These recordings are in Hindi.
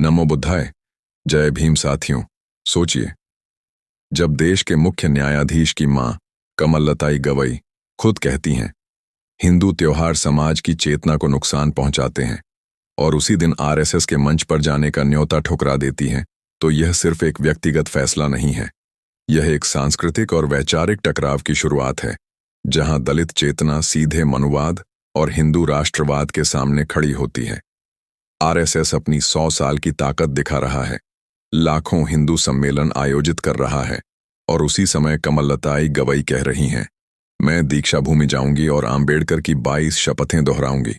नमो बुद्धाय। जय भीम साथियों। सोचिए, जब देश के मुख्य न्यायाधीश की मां कमललताई गवई खुद कहती हैं हिंदू त्योहार समाज की चेतना को नुकसान पहुंचाते हैं और उसी दिन आरएसएस के मंच पर जाने का न्योता ठुकरा देती हैं, तो यह सिर्फ एक व्यक्तिगत फैसला नहीं है। यह एक सांस्कृतिक और वैचारिक टकराव की शुरुआत है, जहां दलित चेतना सीधे मनुवाद और हिंदू राष्ट्रवाद के सामने खड़ी होती है। आरएसएस अपनी 100 साल की ताकत दिखा रहा है, लाखों हिंदू सम्मेलन आयोजित कर रहा है, और उसी समय कमललताई गवई कह रही हैं, मैं दीक्षा भूमि जाऊंगी और आम्बेडकर की 22 शपथें दोहराऊंगी।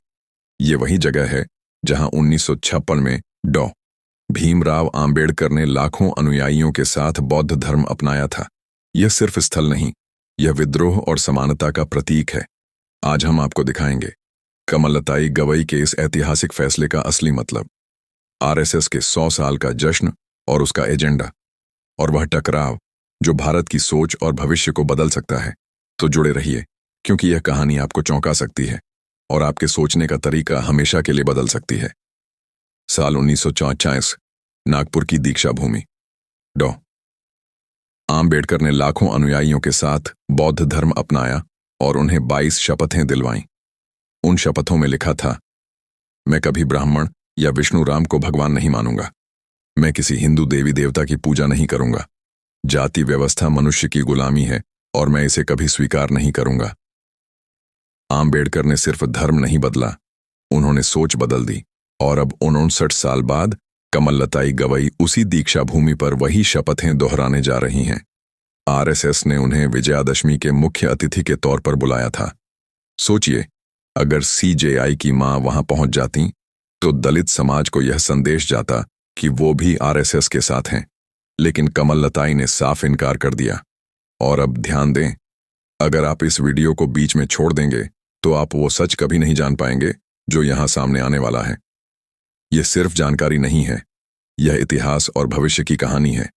ये वही जगह है जहां 1956 में डॉ. भीमराव आम्बेडकर ने लाखों अनुयायियों के साथ बौद्ध धर्म अपनाया था। यह सिर्फ स्थल नहीं, यह विद्रोह और समानता का प्रतीक है। आज हम आपको दिखाएंगे कमललताई गवई के इस ऐतिहासिक फैसले का असली मतलब, आरएसएस के 100 साल का जश्न और उसका एजेंडा, और वह टकराव जो भारत की सोच और भविष्य को बदल सकता है। तो जुड़े रहिए, क्योंकि यह कहानी आपको चौंका सकती है और आपके सोचने का तरीका हमेशा के लिए बदल सकती है। साल 1944, नागपुर की दीक्षा भूमि। डॉ. आम्बेडकर ने लाखों अनुयायियों के साथ बौद्ध धर्म अपनाया और उन्हें 22 शपथें दिलवाईं। उन शपथों में लिखा था, मैं कभी ब्राह्मण या विष्णु राम को भगवान नहीं मानूंगा, मैं किसी हिंदू देवी देवता की पूजा नहीं करूंगा, जाति व्यवस्था मनुष्य की गुलामी है और मैं इसे कभी स्वीकार नहीं करूंगा। आम्बेडकर ने सिर्फ धर्म नहीं बदला, उन्होंने सोच बदल दी, और अब 59 साल बाद कमललताई गवई उसी दीक्षा भूमि पर वही शपथें दोहराने जा रही हैं। आरएसएस ने उन्हें विजयादशमी के मुख्य अतिथि के तौर पर बुलाया था। सोचिए, अगर सीजेआई की मां वहां पहुंच जाती तो दलित समाज को यह संदेश जाता कि वो भी आरएसएस के साथ हैं। लेकिन कमललताई ने साफ इनकार कर दिया। और अब ध्यान दें, अगर आप इस वीडियो को बीच में छोड़ देंगे तो आप वो सच कभी नहीं जान पाएंगे जो यहां सामने आने वाला है। यह सिर्फ जानकारी नहीं है, यह इतिहास और भविष्य की कहानी है।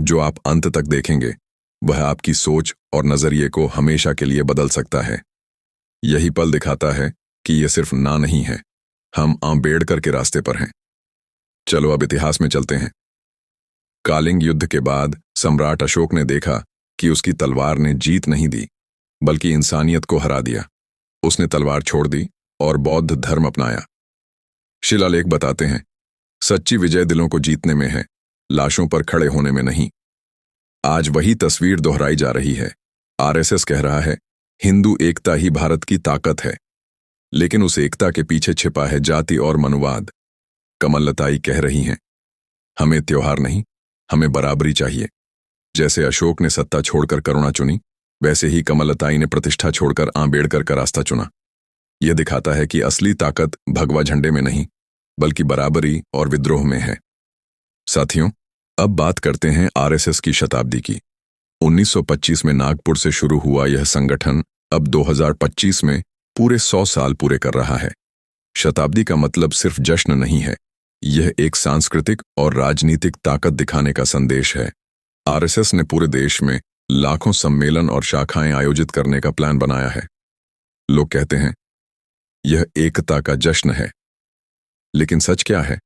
जो आप अंत तक देखेंगे वह आपकी सोच और नजरिए को हमेशा के लिए बदल सकता है। यही पल दिखाता है कि यह सिर्फ ना नहीं है, हम आम्बेडकर के रास्ते पर हैं। चलो अब इतिहास में चलते हैं। कालिंग युद्ध के बाद सम्राट अशोक ने देखा कि उसकी तलवार ने जीत नहीं दी, बल्कि इंसानियत को हरा दिया। उसने तलवार छोड़ दी और बौद्ध धर्म अपनाया। शिलालेख बताते हैं, सच्ची विजय दिलों को जीतने में है, लाशों पर खड़े होने में नहीं। आज वही तस्वीर दोहराई जा रही है। आरएसएस कह रहा है, हिंदू एकता ही भारत की ताकत है, लेकिन उस एकता के पीछे छिपा है जाति और मनुवाद। कमललताई कह रही हैं, हमें त्योहार नहीं, हमें बराबरी चाहिए। जैसे अशोक ने सत्ता छोड़कर करुणा चुनी, वैसे ही कमललताई ने प्रतिष्ठा छोड़कर आम्बेडकर का रास्ता चुना। यह दिखाता है कि असली ताकत भगवा झंडे में नहीं, बल्कि बराबरी और विद्रोह में है। साथियों, अब बात करते हैं आरएसएस की शताब्दी की। 1925 में नागपुर से शुरू हुआ यह संगठन अब 2025 में पूरे 100 साल पूरे कर रहा है। शताब्दी का मतलब सिर्फ जश्न नहीं है, यह एक सांस्कृतिक और राजनीतिक ताकत दिखाने का संदेश है। आरएसएस ने पूरे देश में लाखों सम्मेलन और शाखाएं आयोजित करने का प्लान बनाया है। लोग कहते हैं यह एकता का जश्न है, लेकिन सच क्या है?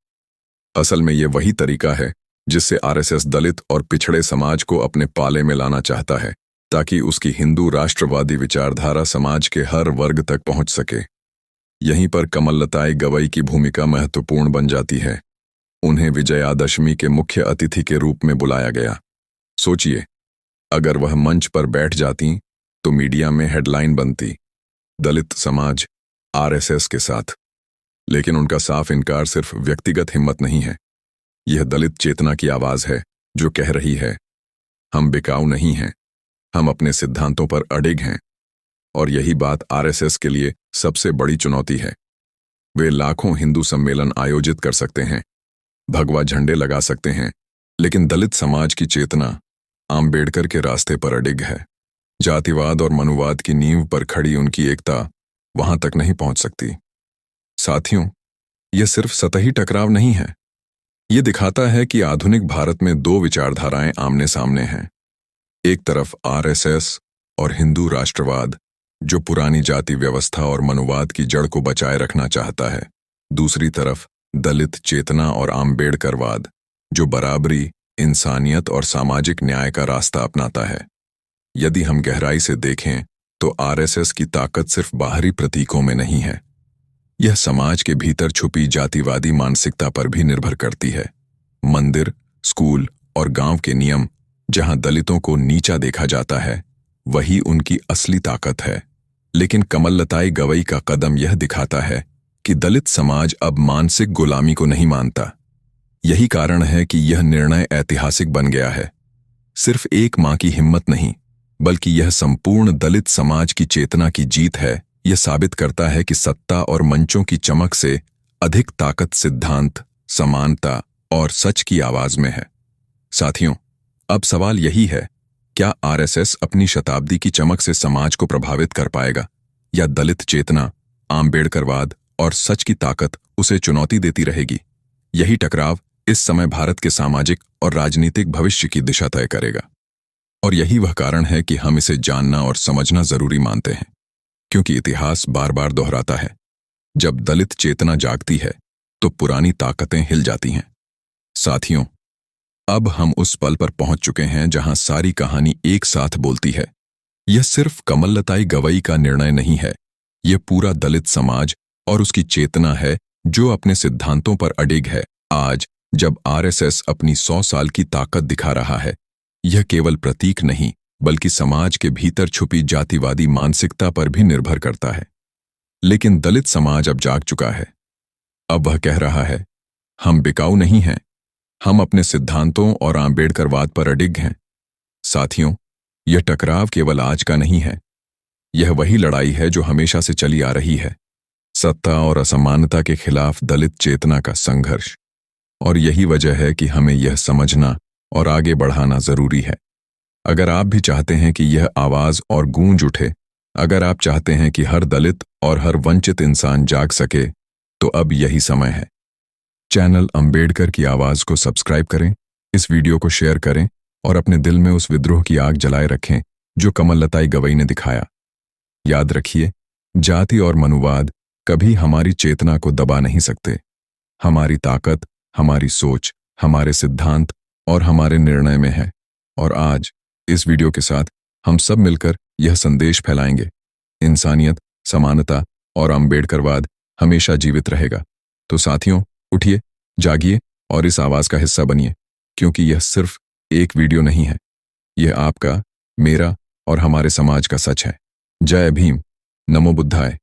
असल में यह वही तरीका है जिससे आरएसएस दलित और पिछड़े समाज को अपने पाले में लाना चाहता है, ताकि उसकी हिंदू राष्ट्रवादी विचारधारा समाज के हर वर्ग तक पहुंच सके। यहीं पर कमललताई गवई की भूमिका महत्वपूर्ण बन जाती है। उन्हें विजयादशमी के मुख्य अतिथि के रूप में बुलाया गया। सोचिए, अगर वह मंच पर बैठ जाती तो मीडिया में हेडलाइन बनती, दलित समाज आरएसएस के साथ। लेकिन उनका साफ इनकार सिर्फ व्यक्तिगत हिम्मत नहीं है, यह दलित चेतना की आवाज है जो कह रही है, हम बिकाऊ नहीं हैं, हम अपने सिद्धांतों पर अडिग हैं। और यही बात आरएसएस के लिए सबसे बड़ी चुनौती है। वे लाखों हिंदू सम्मेलन आयोजित कर सकते हैं, भगवा झंडे लगा सकते हैं, लेकिन दलित समाज की चेतना आम्बेडकर के रास्ते पर अडिग है। जातिवाद और मनुवाद की नींव पर खड़ी उनकी एकता वहां तक नहीं पहुंच सकती। साथियों, यह सिर्फ सतही टकराव नहीं है, यह दिखाता है कि आधुनिक भारत में दो विचारधाराएं आमने सामने हैं। एक तरफ आरएसएस और हिंदू राष्ट्रवाद, जो पुरानी जाति व्यवस्था और मनुवाद की जड़ को बचाए रखना चाहता है। दूसरी तरफ दलित चेतना और आम्बेडकरवाद, जो बराबरी, इंसानियत और सामाजिक न्याय का रास्ता अपनाता है। यदि हम गहराई से देखें तो आरएसएस की ताकत सिर्फ बाहरी प्रतीकों में नहीं है। यह समाज के भीतर छुपी जातिवादी मानसिकता पर भी निर्भर करती है। मंदिर, स्कूल और गांव के नियम, जहां दलितों को नीचा देखा जाता है, वही उनकी असली ताकत है। लेकिन कमललताई गवई का कदम यह दिखाता है कि दलित समाज अब मानसिक गुलामी को नहीं मानता। यही कारण है कि यह निर्णय ऐतिहासिक बन गया है। सिर्फ एक मां की हिम्मत नहीं, बल्कि यह संपूर्ण दलित समाज की चेतना की जीत है। यह साबित करता है कि सत्ता और मंचों की चमक से अधिक ताकत सिद्धांत, समानता और सच की आवाज में है। साथियों, अब सवाल यही है, क्या आरएसएस अपनी शताब्दी की चमक से समाज को प्रभावित कर पाएगा, या दलित चेतना, आम्बेडकरवाद और सच की ताकत उसे चुनौती देती रहेगी? यही टकराव इस समय भारत के सामाजिक और राजनीतिक भविष्य की दिशा तय करेगा। और यही वह कारण है कि हम इसे जानना और समझना जरूरी मानते हैं, क्योंकि इतिहास बार बार दोहराता है, जब दलित चेतना जागती है तो पुरानी ताकतें हिल जाती हैं। साथियों, अब हम उस पल पर पहुंच चुके हैं जहां सारी कहानी एक साथ बोलती है। यह सिर्फ कमललताई गवई का निर्णय नहीं है, यह पूरा दलित समाज और उसकी चेतना है जो अपने सिद्धांतों पर अडिग है। आज जब आरएसएस अपनी 100 साल की ताकत दिखा रहा है, यह केवल प्रतीक नहीं, बल्कि समाज के भीतर छुपी जातिवादी मानसिकता पर भी निर्भर करता है। लेकिन दलित समाज अब जाग चुका है। अब वह कह रहा है, हम बिकाऊ नहीं हैं, हम अपने सिद्धांतों और आम्बेडकरवाद पर अडिग हैं। साथियों, यह टकराव केवल आज का नहीं है, यह वही लड़ाई है जो हमेशा से चली आ रही है, सत्ता और असमानता के खिलाफ दलित चेतना का संघर्ष। और यही वजह है कि हमें यह समझना और आगे बढ़ाना जरूरी है। अगर आप भी चाहते हैं कि यह आवाज और गूंज उठे, अगर आप चाहते हैं कि हर दलित और हर वंचित इंसान जाग सके, तो अब यही समय है। चैनल अंबेडकर की आवाज को सब्सक्राइब करें, इस वीडियो को शेयर करें और अपने दिल में उस विद्रोह की आग जलाए रखें जो कमललताई गवई ने दिखाया। याद रखिए, जाति और मनुवाद कभी हमारी चेतना को दबा नहीं सकते। हमारी ताकत हमारी सोच, हमारे सिद्धांत और हमारे निर्णय में है। और आज इस वीडियो के साथ हम सब मिलकर यह संदेश फैलाएंगे, इंसानियत, समानता और अम्बेडकरवाद हमेशा जीवित रहेगा। तो साथियों, उठिए, जागिए और इस आवाज का हिस्सा बनिए, क्योंकि यह सिर्फ एक वीडियो नहीं है, यह आपका, मेरा और हमारे समाज का सच है। जय भीम, नमो बुद्धाय।